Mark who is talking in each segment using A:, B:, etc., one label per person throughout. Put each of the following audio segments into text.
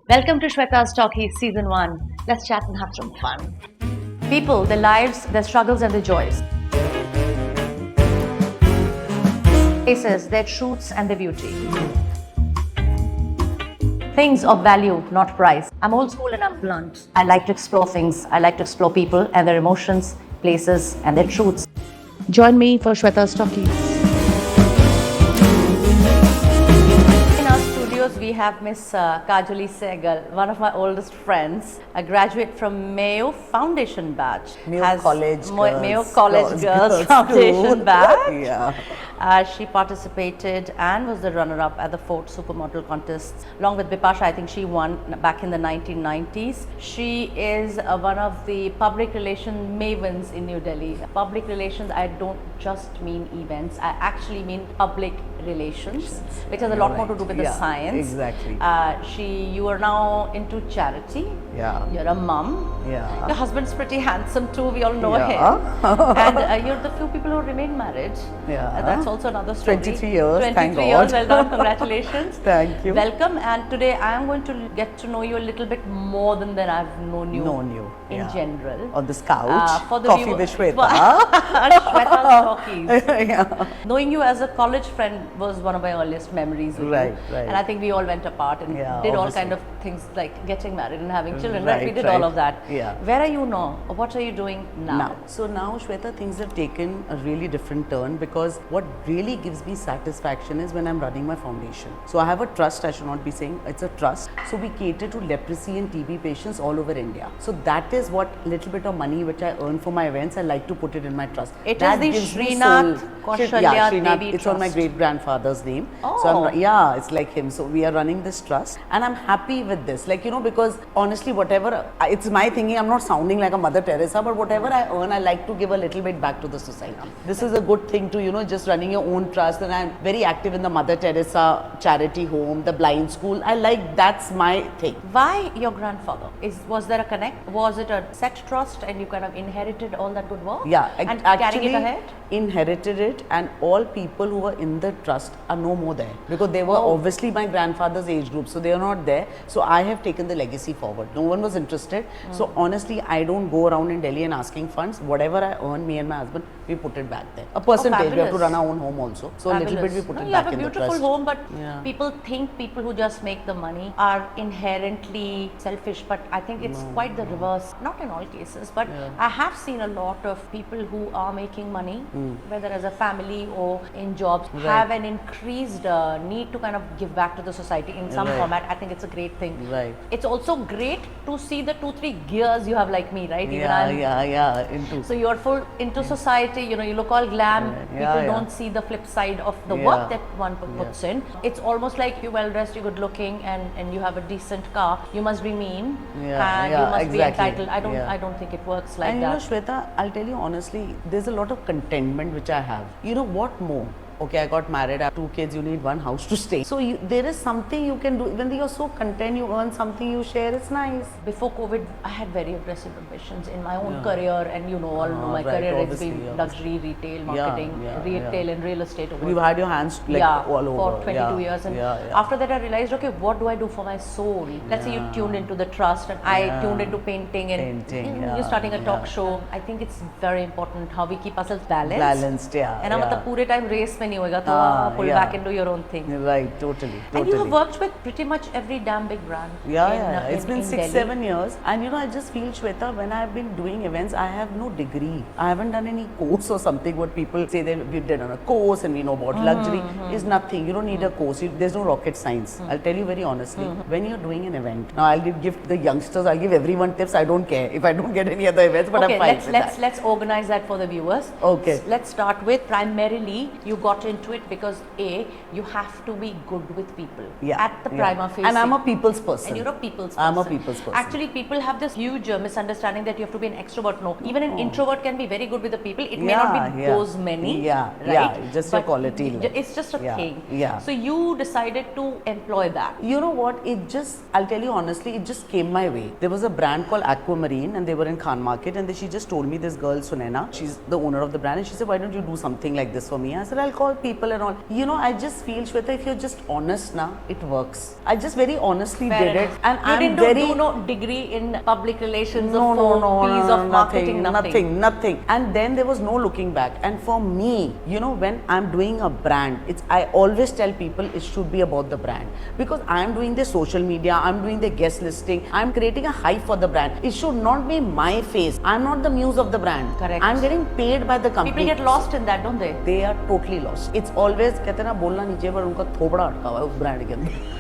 A: Welcome to Shweta's Talkies Season 1. Let's chat and have some fun.
B: People, their lives, their struggles and their joys. Faces, their truths and their beauty. Things of value, not price. I'm old school and I'm blunt. I like to explore things. I like to explore people and their emotions, places and their truths. Join me for Shweta's Talkies. In our studios, we have Miss Kajoli Sahgal, one of my oldest friends, a graduate from Mayo Foundation batch.
C: Mayo
B: College Girls Foundation batch.
C: Yeah.
B: She participated and was the runner-up at the Fort Supermodel contests. Along with Bipasha, I think she won back in the 1990s. She is one of the public relations mavens in New Delhi. Public relations, I don't just mean events, I actually mean public relations, which has a lot more to do with the science.
C: Exactly.
B: You are now into charity.
C: Yeah.
B: You're a mum.
C: Yeah.
B: Your husband's pretty handsome too, we all know him. And you're the few people who remain married.
C: Yeah.
B: That's also another story.
C: 23 years,
B: 23
C: thank
B: years,
C: God.
B: well done, congratulations.
C: Thank you.
B: Welcome, and today I am going to get to know you a little bit more than I've known you. In general.
C: On this couch,
B: for the
C: coffee with Shweta.
B: Shweta's Talkies.
C: Yeah.
B: Knowing you as a college friend was one of my earliest memories with
C: Right,
B: you.
C: right.
B: And I think we all went apart and did all kind of things like getting married and having children, right? We did all of that.
C: Yeah.
B: Where are you now? What are you doing now?
C: So now, Shweta, things have taken a really different turn because what really gives me satisfaction is when I'm running my foundation. So I have a trust, I should not be saying, it's a trust. So we cater to leprosy and TB patients all over India. So that is what little bit of money which I earn for my events, I like to put it in my trust.
B: It
C: that
B: is the
C: gives me
B: Srinath
C: soul.
B: Kaushalya
C: Srinath,
B: Devi
C: it's on my
B: Trust.
C: great grandfather's name.
B: Oh.
C: So it's like him. So we are running this trust and I'm happy with this. Like, because honestly, whatever, it's my thinking, I'm not sounding like a Mother Teresa, but whatever I earn, I like to give a little bit back to the society. This is a good thing to, just running your own trust, and I'm very active in the Mother Teresa charity home, the blind school. That's my thing.
B: Why your grandfather? Was there a connect? Was it a set trust and you kind of inherited all that good work?
C: Yeah,
B: and
C: actually
B: carrying it ahead?
C: Inherited it, and all people who were in the trust are no more there because they were obviously my grandfather's age group, so they are not there. So I have taken the legacy forward. No one was interested. So honestly, I don't go around in Delhi and asking funds. Whatever I earn, me and my husband, we put it back there. A percentage. We have to run our own home also. So a little bit we put it back in the trust.
B: You have a beautiful home, but people think people who just make the money are inherently selfish. But I think it's quite the reverse. Not in all cases, but I have seen a lot of people who are making money, whether as a family or in jobs, have an increased need to kind of give back to the society in some format. I think it's a great thing.
C: Right.
B: It's also great to see the 2-3 gears you have like me, right? So you're full into society, you look all glam. People don't see the flip side of the work that one puts in. It's almost like you're well dressed, you're good looking, and you have a decent car. You must be mean and you must be entitled. I don't think it works like
C: and
B: that.
C: Shweta, I'll tell you honestly, there's a lot of contentment which I have. What more? Okay, I got married, I have 2 kids, you need 1 house to stay. So there is something you can do. Even though you're so content, you earn something, you share, it's nice.
B: Before COVID, I had very aggressive ambitions in my own career, and all know my career has been luxury, retail, marketing, retail and real estate.
C: You've had your hands all over.
B: For 22 years. And after that, I realized, okay, what do I do for my soul? Let's say you tuned into the trust, and I tuned into painting, and you're starting a talk show. I think it's very important how we keep ourselves balanced. And I'm at the pure time race mein nahi hoega, to pull back into your own thing.
C: Right, totally.
B: And you have worked with pretty much every damn big brand.
C: It's been 6-7 years, and I just feel, Shweta, when I've been doing events, I have no degree. I haven't done any course or something. What people say that we've done a course and we know about luxury is nothing. You don't need a course. There's no rocket science. I'll tell you very honestly, when you're doing an event, now I'll give the youngsters, I'll give everyone tips. I don't care if I don't get any other events, but I'm fine with that.
B: Let's organize that for the viewers.
C: Okay.
B: So let's start with, primarily you got into it because you have to be good with people at the prima facie.
C: And I'm a people's person.
B: And you're a people's person.
C: I'm a people's person.
B: Actually, people have this huge misunderstanding that you have to be an extrovert. No, even an introvert can be very good with the people. It may not be those many. Right?
C: Just your quality.
B: It's just a thing.
C: Yeah.
B: So you decided to employ that.
C: You know what? I'll tell you honestly, it just came my way. There was a brand called Aquamarine, and they were in Khan Market, and she just told me, this girl Sunaina, she's the owner of the brand, and she said, why don't you do something like this for me? I said, I'll call about people and all. You know, I just feel, Shweta, if you're just honest now, it works. I just very honestly did it, and
B: you
C: I'm
B: didn't
C: very
B: do no degree in public relations,
C: no,
B: of
C: no, no,
B: piece
C: no,
B: of marketing,
C: nothing. And then there was no looking back. And for me, you know, when I'm doing a brand, I always tell people it should be about the brand, because I'm doing the social media, I'm doing the guest listing, I'm creating a hype for the brand. It should not be my face. I'm not the muse of the brand.
B: Correct.
C: I'm getting paid by the company.
B: People get lost in that, don't they?
C: They are totally lost. It's always कहते हैं ना बोलना नीचे पर उनका थोबड़ा अटका हुआ है उस ब्रांड के अंदर.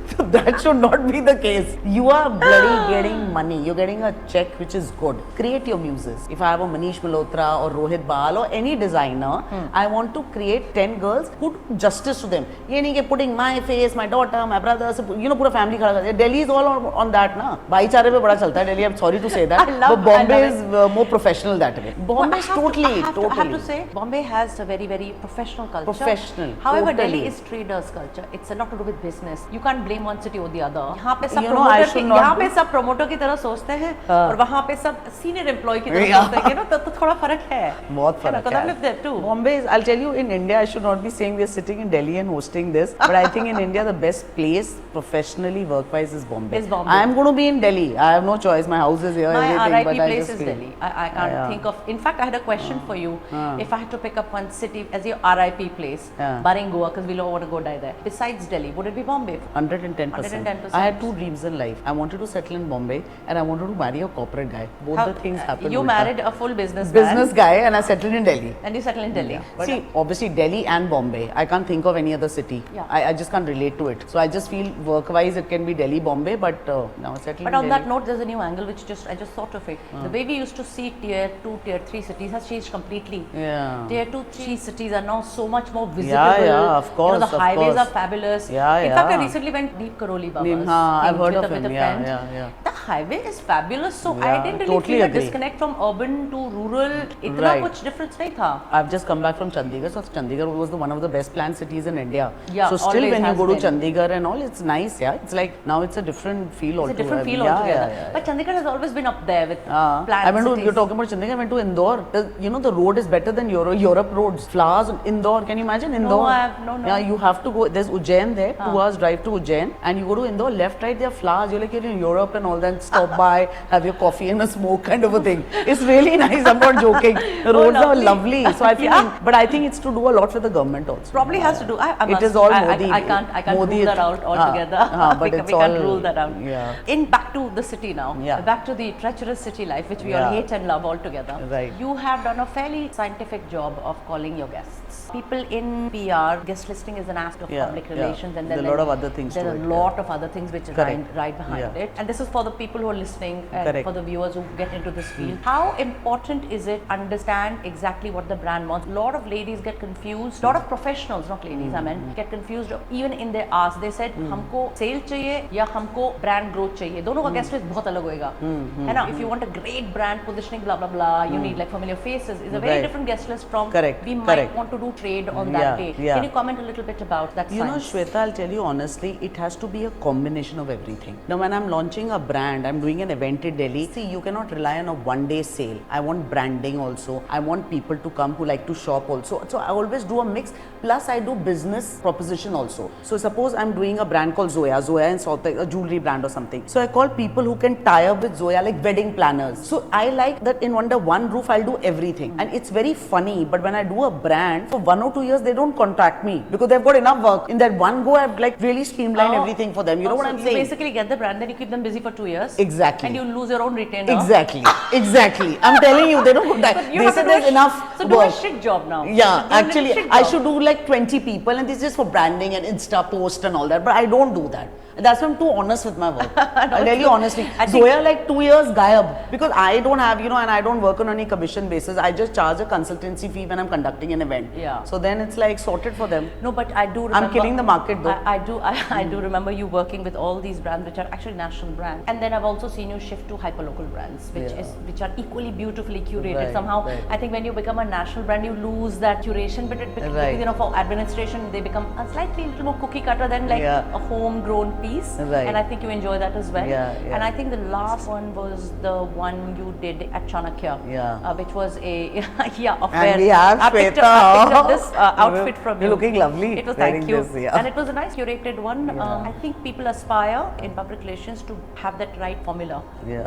C: So that should not be the case. You are bloody getting money. You're getting a check which is good. Create your muses. If I have a Manish Malhotra or Rohit Bal or any designer, I want to create 10 girls who do justice to them. ये नहीं कि putting my face, my daughter, my brother, you know, पूरा family खड़ा कर दिया. Delhi is all on that ना. भाईचारे पे बड़ा चलता है Delhi. I'm sorry to say that. But Bombay is more professional that way. Bombay is totally.
B: I have to say, Bombay has a very, very professional culture.
C: Professional.
B: However,
C: Totally.
B: Delhi is traders culture. It's a lot to do with business. You can't blame one city or the other. यहाँ पे सब promoter की तरह सोचते हैं और वहाँ पे सब senior employee की तरह सोचते हैं, ना, तो थोड़ा फर्क है.
C: बहुत फर्क है.
B: I live there too.
C: Bombay is, I'll tell you, in India, I should not be saying we are sitting in Delhi and hosting this, but I think in India the best place professionally work-wise is Bombay. I am going to be in Delhi. I have no choice. My house is here.
B: My
C: everything,
B: RIP
C: but
B: place is Delhi. I can't think of. In fact, I had a question for you. If I had to pick up one city as your RIP place, barring Goa, because we don't want to go die there. Besides Delhi, would it be Bombay?
C: 110%.
B: 110%.
C: I had two dreams in life. I wanted to settle in Bombay and I wanted to marry a corporate guy. Both the things happened.
B: You married a full business
C: guy and I settled in Delhi.
B: And you settled in Delhi.
C: But see, obviously Delhi and Bombay. I can't think of any other city. I just can't relate to it. So I just feel work-wise it can be Delhi, Bombay, but now I settled in Delhi.
B: But on that note, there's a new angle which I just thought of it. The way we used to see tier 2, tier 3 cities has changed completely.
C: Yeah.
B: Tier 2, 3 cities are now so much more visible.
C: Yeah, of course.
B: You know, the highways are fabulous. In fact, I recently went deep Karoli Baba's.
C: I've heard of him.
B: The highway is fabulous. So I didn't really feel a disconnect from urban to rural. Itna kuch difference nahi tha.
C: I've just come back from Chandigarh. So Chandigarh was one of the best planned cities in India.
B: Yeah,
C: so still when you go to Chandigarh and all, it's nice. Yeah, it's like now it's a different feel altogether.
B: It's a different feel altogether. But Chandigarh has always been up there with planned cities.
C: You're talking about Chandigarh. I went to Indore. You know the road is better than Europe roads. Flowers, Indore. Can you imagine Indore?
B: No.
C: Yeah, you have to go. There's Ujjain there. 2 hours drive to Ujjain, and you go to Indore. Left, right, there are flowers. You're like you're in Europe and all that. Stop by, have your coffee and a smoke kind of a thing. It's really nice. I'm not joking. The roads are lovely. So I feel, but I think it's to do a lot with the government also.
B: Probably has to do.
C: It is all Modi.
B: I can't Modi rule that out altogether.
C: But
B: we can't rule that out.
C: Yeah.
B: Back to the city now. Back to the treacherous city life, which we all hate and love altogether.
C: Right.
B: You have done a fairly scientific job of calling your guests. People in PR, guest listing is an aspect of public relations, and then
C: there are a lot of other things.
B: There are a lot of other things which ride behind it. And this is for the people who are listening and for the viewers who get into this field. How important is it understand exactly what the brand wants? A lot of ladies get confused. A lot of professionals, not ladies, I meant, get confused even in their ask. They said, हमको sale चाहिए या हमको brand growth चाहिए. दोनों का guest list बहुत अलग होएगा. है ना? If you want a great brand positioning, blah blah blah, you need like familiar faces. Is a very different guest list from we might want to do trade on that day. Can you comment a little bit about that?
C: You know, Shweta, I'll tell you honestly, it has to be a combination of everything. Now, when I'm launching a brand, I'm doing an event in Delhi. See, you cannot rely on a one-day sale. I want branding also. I want people to come who like to shop also. So I always do a mix. Plus, I do business proposition also. So suppose I'm doing a brand called Zoya and South, a jewelry brand or something. So I call people who can tie up with Zoya, like wedding planners. So I like that under one roof, I'll do everything. And it's very funny, but when I do a brand, for 1 or 2 years, they don't contact me because they've got enough work. In that one go, I've like really streamlined everything for them. You know what I'm saying?
B: You basically get the brand, then you keep them busy for 2 years.
C: Exactly.
B: And you lose your own retainer.
C: Exactly. I'm telling you, they don't contact. They say there's enough
B: So do a shit job now.
C: Yeah, actually, I should do like 20 people and this is just for branding and Insta post and all that. But I don't do that. That's why I'm too honest with my work. I'll tell you honestly. Zoya like 2 years gayab because I don't have, and I don't work on any commission basis. I just charge a consultancy fee when I'm conducting an event.
B: Yeah.
C: So then it's like sorted for them.
B: No, but I do remember.
C: I'm killing the market though.
B: I do remember you working with all these brands which are actually national brands. And then I've also seen you shift to hyperlocal brands, which are equally beautifully curated.
C: Right,
B: Somehow,
C: right.
B: I think when you become a national brand, you lose that curation, but it becomes,
C: Right.
B: you know, for administration, they become a slightly little more cookie cutter than like a homegrown piece.
C: Right.
B: And I think you enjoy that as well.
C: Yeah, yeah.
B: And I think the last one was the one you did at Chanakya, which was a affair.
C: And we have
B: I picked
C: Shweta.
B: up this outfit from you.
C: You're looking lovely.
B: It was
C: wearing
B: thank you.
C: this, yeah.
B: And it was a nice curated one. I think people aspire in public relations to have that right formula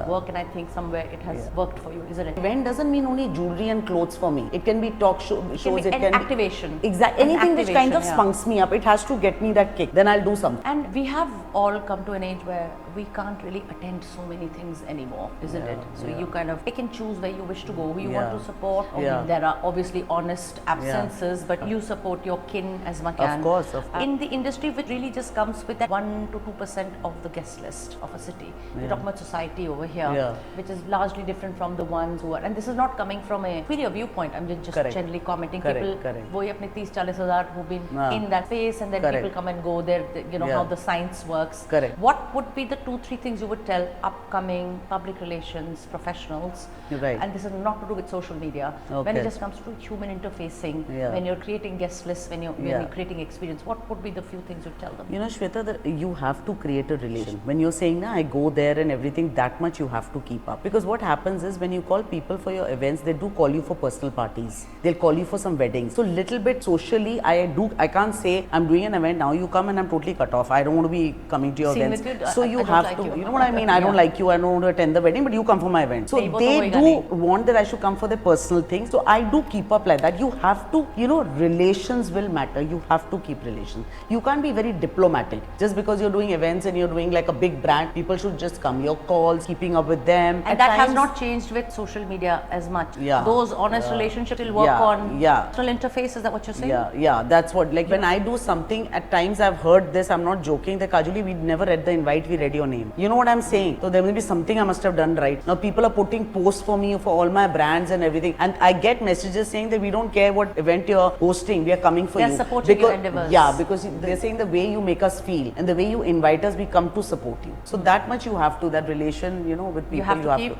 B: work, and I think somewhere it has worked for you, isn't it?
C: Event doesn't mean only jewelry and clothes for me. It can be talk shows.
B: It can be activation.
C: Exactly. Anything which kind of
B: yeah.
C: spunks me up. It has to get me that kick. Then I'll do something.
B: And we have all come to an age where we can't really attend so many things anymore, isn't it? So you kind of pick and choose where you wish to go, who you want to support. There are obviously honest absences, but you support your kin as much as.
C: Of course.
B: In the industry, which really just comes with that 1 to 2% of the guest list of a city. We're talking about society over here, which is largely different from the ones who are, and this is not coming from a superior viewpoint, I'm just generally commenting. People, wohi apne 30-40,000 who've been in that space, and then people come and go there, you know how the science works. What would be the 2-3 things you would tell upcoming public relations professionals? And this is not to do with social media. When it just comes to human interfacing, when you're creating guest lists, when you're creating experience, what would be the few things you'd tell them?
C: You know, Shweta, you have to create a relation. When you're saying, I go there and everything, that much you have to keep up. Because what happens is when you call people for your events, they do call you for personal parties. They'll call you for some weddings. So little bit socially, I can't say I'm doing an event, now you come and I'm totally cut off. I don't want to be coming to your events. So you have to, you know what I mean? I don't like you, I don't want to attend the wedding, but you come for my event. So they do want that I should come for their personal things. So I do keep up like that. You have to, you know, relations will matter. You have to keep relations. You can't be very diplomatic. Just because you're doing events and you're doing like a big brand, people should just come. Your calls, keeping up with them.
B: And that has not changed with social media as much. Those honest relationships will work on personal interface. Is that what you're saying?
C: Yeah, that's what, like when I do something, at times I've heard this, I'm not joking, that Kajoli, we never read the invite, we read your name. You know what I'm saying? So there will be something I must have done right. Now people are putting posts for me for all my brands and everything, and I get messages saying that we don't care what event you're hosting, we are coming for you.
B: They're supporting your endeavors.
C: Yeah, because they're saying the way you make us feel and the way you invite us, we come to support you. So that much you have to, that relation, you know, with people,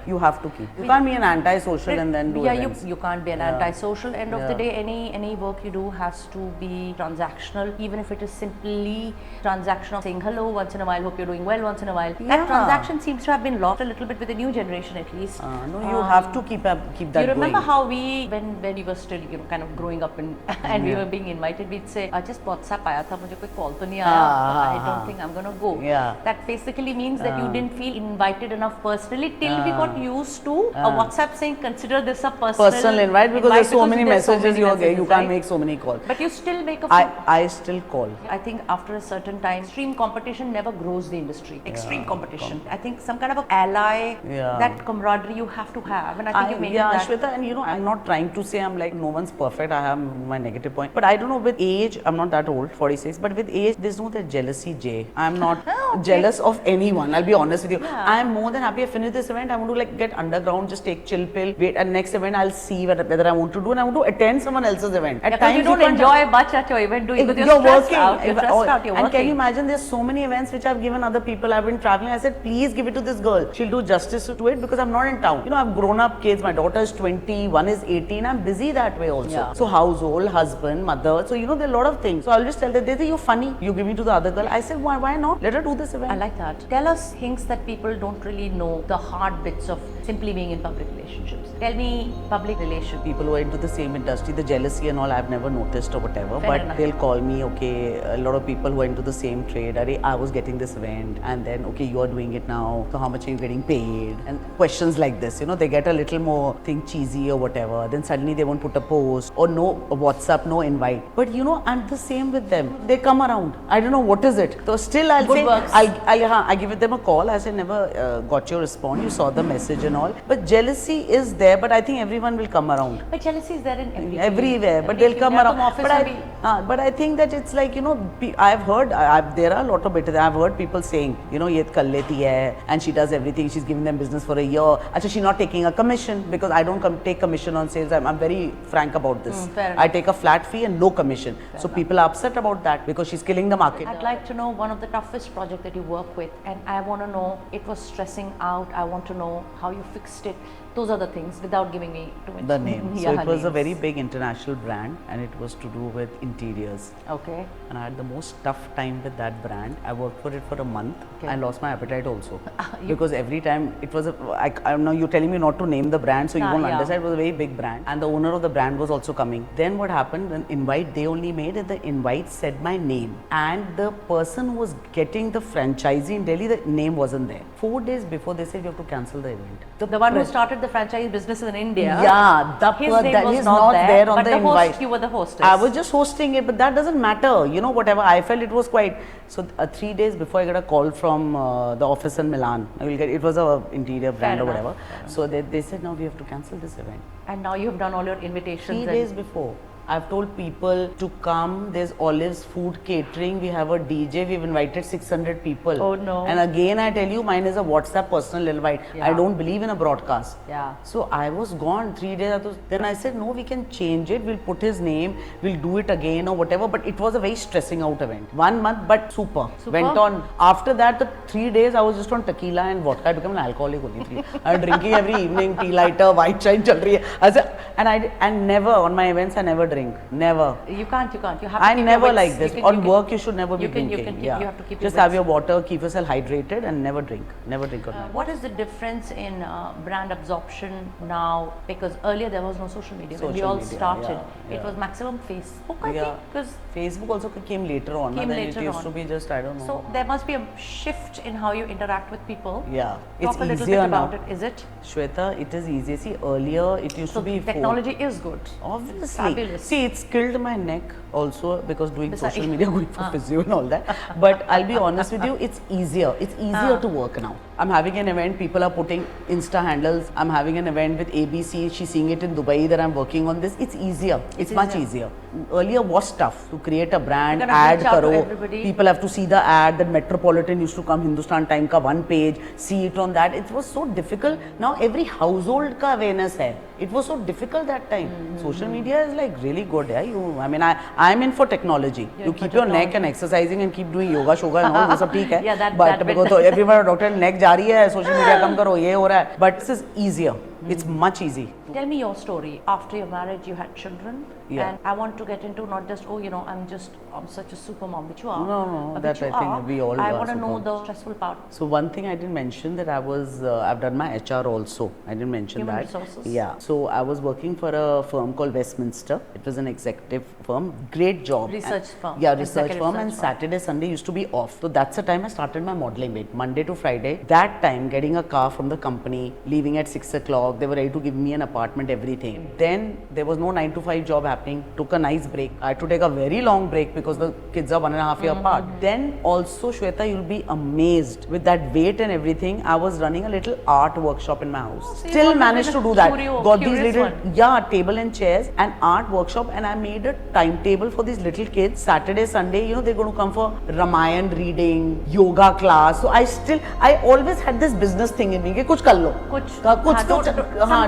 C: you have to keep. You can't be an anti-social and then do events.
B: You can't be an anti-social. End of the day, any work you do has to be transactional, even if it is simply transactional, saying hello once in a while, hope you're doing well once in a while. That transaction seems to have been lost a little bit with the new generation, at least.
C: No, you have to keep that
B: you
C: going.
B: remember how we, when we were still, you know, kind of growing up and we were being invited, we'd say, just WhatsApp aaya tha, mujhe koi call to nahi aaya, I don't think I'm gonna go. That basically means that you didn't feel invited enough personally till we got used to a WhatsApp saying, consider this a personal
C: invite, because there's so many messages you can't make so many calls.
B: But you still make a
C: I still call.
B: I think after a certain time, extreme competition never grows the industry. Extreme competition. I think some kind of an ally, that camaraderie you have to have, and I think you made that.
C: Shweta, and you know, I'm not trying to say I'm like, no one's perfect, I have my negative point. But I don't know, with age, I'm not that old, 46, but with age, there's no that jealousy, Jay. I'm not jealous of anyone, I'll be honest with you. I'm more than happy I finish this event, I want to like get underground, just take chill pill, wait, and next event I'll see whether I want to do, and I want to attend someone else's event. At times
B: you don't enjoy much at your event doing, because
C: you're
B: stressed
C: working.
B: out. You're stressed out, you're working.
C: And can you imagine, there's so many events which I've given other people. I've been traveling, I said, please give it to this girl. She'll do justice to it, because I'm not in town. You know, I've grown up kids, my daughter is 20, one is 18, I'm busy that way also. So household, husband, mother, so you know, there are a lot of things. So I'll just tell them, they say, you're funny, you give me to the other girl. I said, why not? Let her do this event.
B: I like that. Tell us things that people don't really know, the hard bits of simply being in public relationships. Tell me public relations.
C: People who are into the same industry, the jealousy and all, I've never noticed or whatever.
B: Fair
C: but
B: enough.
C: They'll call me, okay, a lot of people who are into the same trade, I was getting this event, and then, okay, you are doing it now, so how much are you getting paid? And questions like this, you know, they get a little more cheesy or whatever. Then suddenly they won't put a post or no WhatsApp, no invite. But you know, I'm the same with them. They come around. I don't know what is it. So still I'll say, I give them a call. I say, never got your response. You saw the message and all. But jealousy is there, but I think everyone will come around.
B: But jealousy is there in
C: everywhere. But they'll come around. But I think that it's like, you know, I've heard, there are a lot of better. I've heard people saying, you know, ye kar leti hai, and she does everything. She's giving them business for a year. Actually, she's not taking a commission, because I don't take commission on sales. I'm very frank about this. I take a flat fee and no commission. So people are upset about that, because she's killing the market.
B: I'd like to know one of the toughest projects that you work with, and I want to know know it was stressing out, I want to know how you fixed it. Those are the things without giving me too much.
C: The name. So
B: Yeah,
C: it was a
B: names.
C: very big international brand, and it was to do with interiors.
B: Okay.
C: And I had the most tough time with that brand. I worked for it for a month.
B: Okay.
C: I lost my appetite also because every time it was I know you're telling me not to name the brand, so you won't understand. It was a very big brand, and the owner of the brand was also coming. Then what happened? When invite they only made it, the invite said my name, and the person who was getting the franchisee in Delhi, the name wasn't there. 4 days before, they said you have to cancel the event.
B: The one who started the franchise business in India.
C: Yeah,
B: his name was
C: he's
B: not there
C: on
B: but
C: the
B: the
C: invite.
B: host, you were the hostess.
C: I was just hosting it, but that doesn't matter. You know, whatever. I felt it was quite. So 3 days before, I got a call from the office in Milan. It was a interior brand or whatever. So they said, no, we have to cancel this event.
B: And now you have done all your invitations.
C: 3 days before. I've told people to come. There's Olive's food catering. We have a DJ. We've invited 600 people.
B: Oh no.
C: And again, I tell you, mine is a WhatsApp personal invite.
B: Yeah.
C: I don't believe in a broadcast.
B: Yeah.
C: So I was gone 3 days. Then I said, no, we can change it. We'll put his name. We'll do it again or whatever. But it was a very stressing out event. 1 month, but super. Went on. After that, the 3 days, I was just on tequila and vodka. I became an alcoholic only. I was drinking every evening, tea lighter, white chai, chal rahi hai. And never, on my events, I never drink. Never.
B: You can't. You have to
C: I
B: keep
C: never
B: your
C: like
B: wits.
C: this. On work, you should never be drinking.
B: You have to keep
C: Just
B: your
C: have
B: wits.
C: your water, keep yourself hydrated, and never drink. Never drink on night.
B: What is the difference in brand absorption now? Because earlier there was no social media. When we
C: Social
B: all
C: media,
B: started,
C: yeah.
B: it was maximum Facebook, I think. Because
C: Facebook also came later on.
B: Came
C: Then
B: later
C: it used
B: on.
C: to be just, I don't know.
B: so there must be a shift in how you interact with people.
C: Yeah,
B: Talk
C: it's
B: a little
C: easier
B: bit
C: now.
B: about it. Is it?
C: Shweta, it is easier. See, earlier it used
B: So
C: to be
B: technology is good.
C: Obviously.
B: Fabulous.
C: See, it's killed my neck also because doing
B: Besides-
C: social media, going for physio and all that. But I'll be honest with you, it's easier. It's easier to work now. I'm having an event, people are putting Insta handles. I'm having an event with ABC. She's seeing it in Dubai that I'm working on this. It's easier. It's much easier. Earlier was tough to create a brand,
B: You gotta
C: ad
B: reach out to
C: karo.
B: everybody.
C: People have to see the ad. That Metropolitan used to come, Hindustan Time ka one page, see it on that. It was so difficult. Now every household ka awareness hai. It was so difficult that time. Social media is like really good. Yeah? I'm in for technology. You keep your neck and exercising and keep doing yoga, shoga and all. वो सब ठीक है.
B: Yeah, that
C: But
B: bit.
C: because everyone doctor neck जा रही है, social media कम करो, ये हो रहा है. But this is easier. It's much easy.
B: Tell me your story. After your marriage, you had children.
C: Yeah.
B: And I want to get into not just, I'm such a super mom, which you are.
C: No,
B: but
C: that
B: which you
C: I think
B: are.
C: we all
B: I
C: are
B: want to
C: super
B: know
C: moms.
B: the stressful part.
C: So one thing I didn't mention that I've done my HR also. I didn't mention
B: Human
C: that.
B: resources.
C: Yeah. So I was working for a firm called Westminster. It was an executive firm. Great job.
B: Research firm.
C: Yeah, research
B: Executive
C: firm.
B: research
C: And
B: firm.
C: Saturday, Sunday used to be off. So that's the time I started my modeling bit. Monday to Friday. That time, getting a car from the company, leaving at 6 o'clock. They were ready to give me an apartment, everything. Then there was no 9 to 5 job happening. Took a nice break. I had to take a very long break because the kids are 1.5 years apart. Then also, Shweta, you'll be amazed with that weight and everything. I was running a little art workshop in my house.
B: so you
C: Still
B: must have
C: managed
B: been
C: to
B: a
C: do that.
B: curious
C: Got these little
B: one.
C: table and chairs and art workshop, and I made a timetable for these little kids. Saturday, Sunday, they're going to come for Ramayan reading, yoga class. So I always had this business thing in me. कि कुछ कर लो.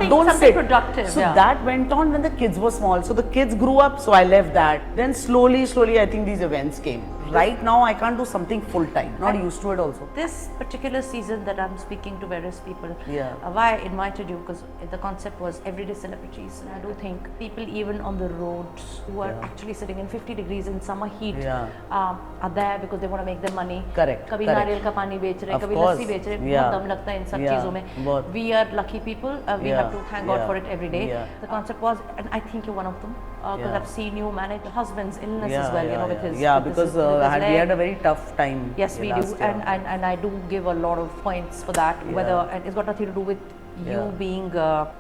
C: Don't
B: something
C: sit.
B: productive.
C: So
B: yeah.
C: that went on when the kids were small. So the kids grew up, so I left that. Then slowly, I think these events came. Right now, I can't do something full time. Not used to it also.
B: This particular season that I'm speaking to various people,
C: Yeah.
B: Why I invited you, because the concept was everyday celebrities. And I do think people even on the roads who are actually sitting in 50 degrees in summer heat are there because they want to make their money.
C: Correct.
B: कभी
C: correct.
B: नारियल का पानी बेच रहे,
C: Of
B: कभी
C: course.
B: लस्सी बेच रहे,
C: Yeah.
B: बहुत दम लगता है इन सब
C: Yeah.
B: चीजों में.
C: बहुत.
B: We are lucky people. We have to thank God for it every day.
C: Yeah.
B: The concept was, and I think you're one of them, because
C: Yeah.
B: I've seen you manage your husband's illness as well. With his
C: because
B: with his
C: we
B: leg.
C: had a very tough time.
B: Yes, we do,
C: last year.
B: and I do give a lot of points for that. Whether and it's got nothing to do with you being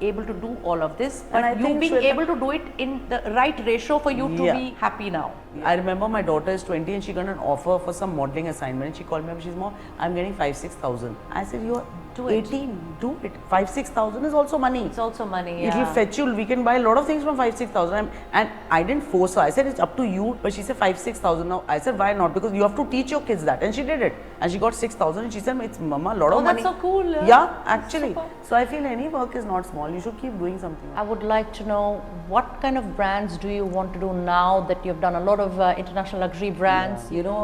B: able to do all of this,
C: And I
B: but you
C: think,
B: being
C: Shweta,
B: able to do it in the right ratio for you to be happy now.
C: I remember my daughter is 20 and she got an offer for some modeling assignment. She called me up. She's, Mom, I'm getting 5,000-6,000. I said, you're
B: do it.
C: 18, do it. 5,000-6,000 is also money.
B: It's also money.
C: It will
B: Yeah.
C: fetch you. We can buy a lot of things from 5,000-6,000. And I didn't force her. I said it's up to you. But she said 5,000-6,000. Now I said why not? Because you have to teach your kids that. And she did it. And she got 6,000. And she said it's mama, a lot of money.
B: That's so cool.
C: Yeah, actually. So I feel any work is not small. You should keep doing something.
B: I would like to know what kind of brands do you want to do now that you've done a lot of international luxury brands?
C: You know,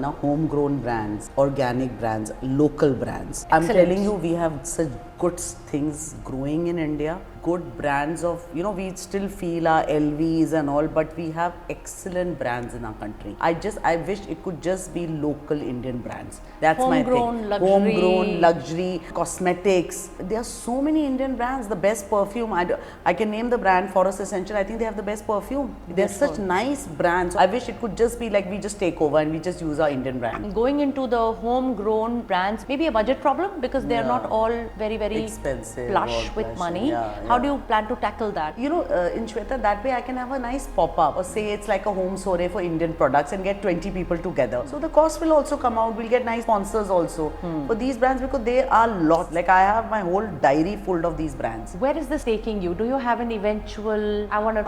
C: now homegrown brands, organic brands, local brands. I'm
B: Excellent.
C: telling you, we have such good things growing in India. Good brands of, you know, we still feel our LVs and all, but we have excellent brands in our country. I wish it could just be local Indian brands. That's my thing.
B: Homegrown luxury.
C: Homegrown luxury, cosmetics. There are so many Indian brands. The best perfume. I can name the brand Forest Essential. I think they have the best perfume. They're such nice brands. I wish it could just be like we just take over and we just use our Indian brand.
B: Going into the homegrown brands, maybe a budget problem because they're not all very, very
C: expensive,
B: flush
C: or
B: with
C: flush,
B: money.
C: yeah.
B: How do you plan to tackle that?
C: You know, in Shweta, that way I can have a nice pop-up, or say it's like a home soiree for Indian products and get 20 people together. So the cost will also come out. We'll get nice sponsors also for these brands because they are lot. Like I have my whole diary full of these brands.
B: Where is this taking you? Do you have an eventual, I want to...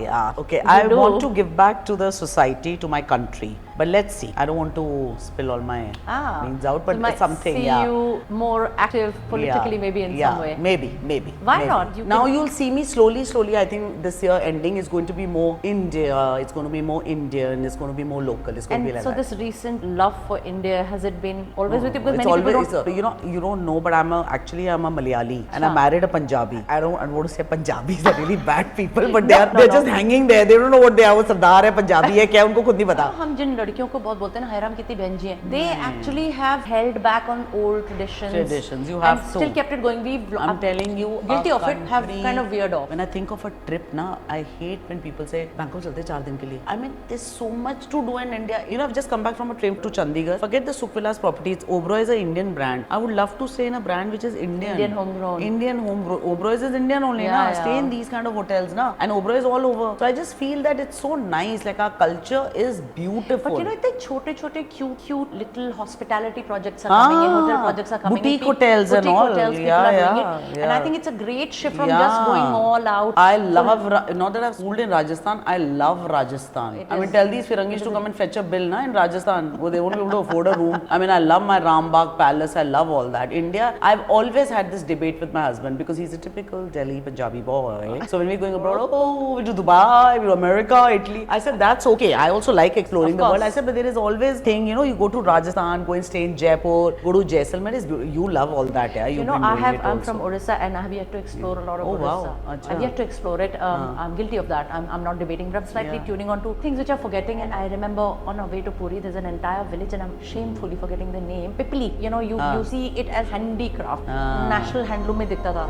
C: Yeah. Okay, I want to give back to the society, to my country. But let's see. I don't want to spill all my means out, but
B: so might
C: something,
B: see you more active politically, maybe in some way.
C: Maybe.
B: Why
C: maybe.
B: not?
C: Now you'll see me slowly. I think this year ending is going to be more India. It's going to be more Indian. It's going to be more local. It's going to be like
B: so
C: that.
B: this recent love for India, has it been always with you? Because
C: It's
B: many people
C: always,
B: don't...
C: you know, you don't know, but I'm a Malayali and I married a Punjabi. I want to say Punjabis are really bad people, but they're just hanging there. They don't know what they are. वो सरदार है, पंजाबी है, क्या उनको खुद नहीं पता.
B: हम जिन लड़कियों को बहुत बोलते हैं ना, हैराम कितनी बहन जी हैं. They actually have held back on old traditions.
C: You have
B: and
C: to.
B: still kept it going.
C: I'm telling you,
B: guilty of it. Have kind of veered off.
C: When I think of a trip, now I hate when people say Bangkok chalte 4 दिन के लिए. I mean, there's so much to do in India. You know, I've just come back from a trip to Chandigarh. Forget the Sukhvilas properties. Oberoi is an Indian brand. I would love to stay in a brand which is Indian.
B: Indian homegrown.
C: Indian homegrown. Oberoi is Indian only,
B: Yeah,
C: na.
B: yeah.
C: Stay in these kind of hotels, na. And Oberoi is all over. So I just feel that it's so nice. Like our culture is beautiful.
B: But you know, इतने छोटे-छोटे cute little hospitality projects are coming in, hotel projects are coming
C: boutique
B: in.
C: hotels and all.
B: Hotels, people are doing it. And I think it's a great shift from just going all out.
C: I love, not that I've schooled in Rajasthan, I love Rajasthan. I mean, tell these Firangis to come and fetch a bill na, in Rajasthan. They won't be able to afford a room. I mean, I love my Rambagh Palace, I love all that. India, I've always had this debate with my husband because he's a typical Delhi Punjabi boy. So when we're going abroad, oh, we do Dubai, we do America, Italy. I said, that's okay. I also like exploring the world. I said, but there is always thing, you know, you go to Rajasthan, go and stay in Jaipur, go to Jaisalmer, you love all that, yeah?
B: You know, I'm from Odisha and I have yet to explore a lot of Odisha.
C: Wow. Achha.
B: I've yet to explore it. I'm guilty of that. I'm not debating, but I'm slightly tuning on to things which I'm forgetting. And I remember on our way to Puri, there's an entire village and I'm shamefully forgetting the name. Pipli. You know, you see it as handicraft. National handloom mein dikhta tha.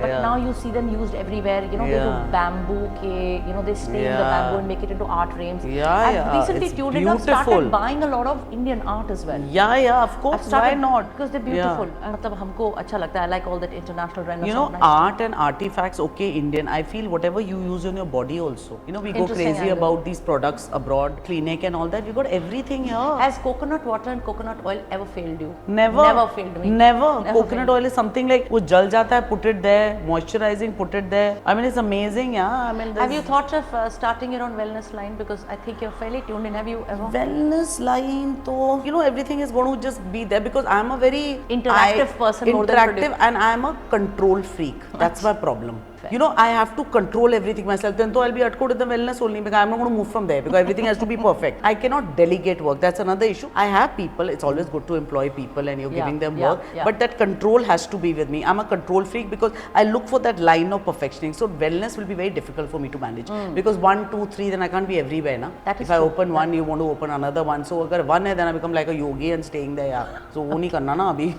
B: But now you see them used everywhere. You know, they do bamboo ke, you know, they stay in the bamboo and make it into art frames. I've recently tuned in, I've started buying a lot of Indian art as well.
C: Yeah, of course. Why not?
B: Because they're beautiful. मतलब हमको अच्छा लगता है. I like all that international renaissance.
C: You know, art and artifacts, okay, Indian. I feel whatever you use on your body also. You know, we go crazy about these products abroad, Clinique and all that. We got everything here.
B: Has coconut water and coconut oil ever failed you?
C: Never
B: failed me.
C: Never. Coconut oil is something like, wo jal jata hai, put it there. Moisturizing, put it there. I mean, it's amazing, yeah. I mean,
B: have you thought of starting your own wellness line? Because I think you're fairly tuned in. Have you ever?
C: Wellness line, to, you know, everything is going to just be there because I'm a very
B: interactive person. More than
C: interactive, and I'm a control freak. That's my problem. You know, I have to control everything myself. Then I'll be at code at the wellness only because I'm not going to move from there because everything has to be perfect. I cannot delegate work. That's another issue. I have people. It's always good to employ people and you're giving them work. But that control has to be with me. I'm a control freak because I look for that line of perfectioning. So wellness will be very difficult for me to manage because 1, 2, 3, then I can't be everywhere. Na? If I open one, you want to open another one. So if one hai, then I become like a yogi and staying there. Yeah. So wo nahi karna na abhi.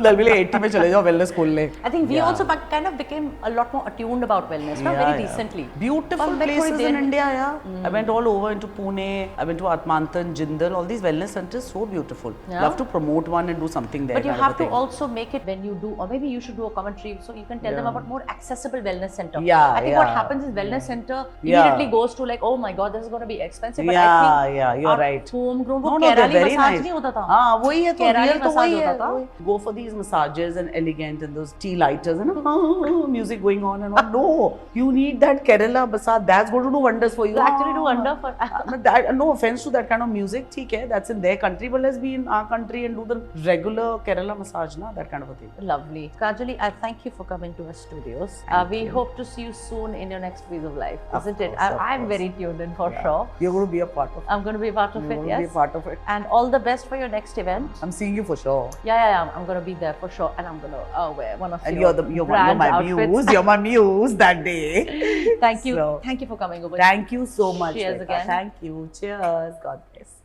C: They'll be like 80 mein chale jao wellness khol le.
B: I think we also kind of became a lot more attuned about wellness, not very recently.
C: Beautiful places in India, yeah. I went all over into Pune, I went to Atmantan, Jindal, all these wellness centers, so beautiful.
B: Yeah.
C: Love to promote one and do something there.
B: But you have to also make it when you do, or maybe you should do a commentary so you can tell them about more accessible wellness center.
C: Yeah,
B: I think what happens is wellness center immediately goes to like, oh my god, this is going to be expensive. But I think
C: you're right.
B: Homegrown,
C: No,
B: Kerala
C: they're very
B: massage
C: nice.
B: नहीं होता था.
C: हाँ, वही है तो
B: Kerala
C: real तो
B: massage
C: वही
B: होता था.
C: है. Go for these massages and elegant and those tea lighters and music going on and all. No, you need that Kerala massage. That's going to do wonders for you.
B: You actually do wonder for.
C: No offense to that kind of music, ठीक है, that's in their country, but let's be in our country and do the regular Kerala massage, na, that kind of a thing.
B: Lovely. Kajoli, I thank you for coming to our studios. We hope to see you soon in your next phase of life, isn't it? I'm very tuned in for sure.
C: You're going to be a part of it.
B: I'm going to be a part of it,
C: You're going
B: yes.
C: to be a part of it.
B: And all the best for your next event.
C: I'm seeing you for sure.
B: Yeah. I'm going to be there for sure. And I'm going to wear one of
C: and
B: your
C: you're
B: brand
C: my
B: outfits.
C: muse. You're my muse that day.
B: Thank you.
C: So,
B: Thank you for coming over.
C: Thank you so much.
B: Cheers
C: Shweta.
B: again.
C: Thank you. Cheers. God bless.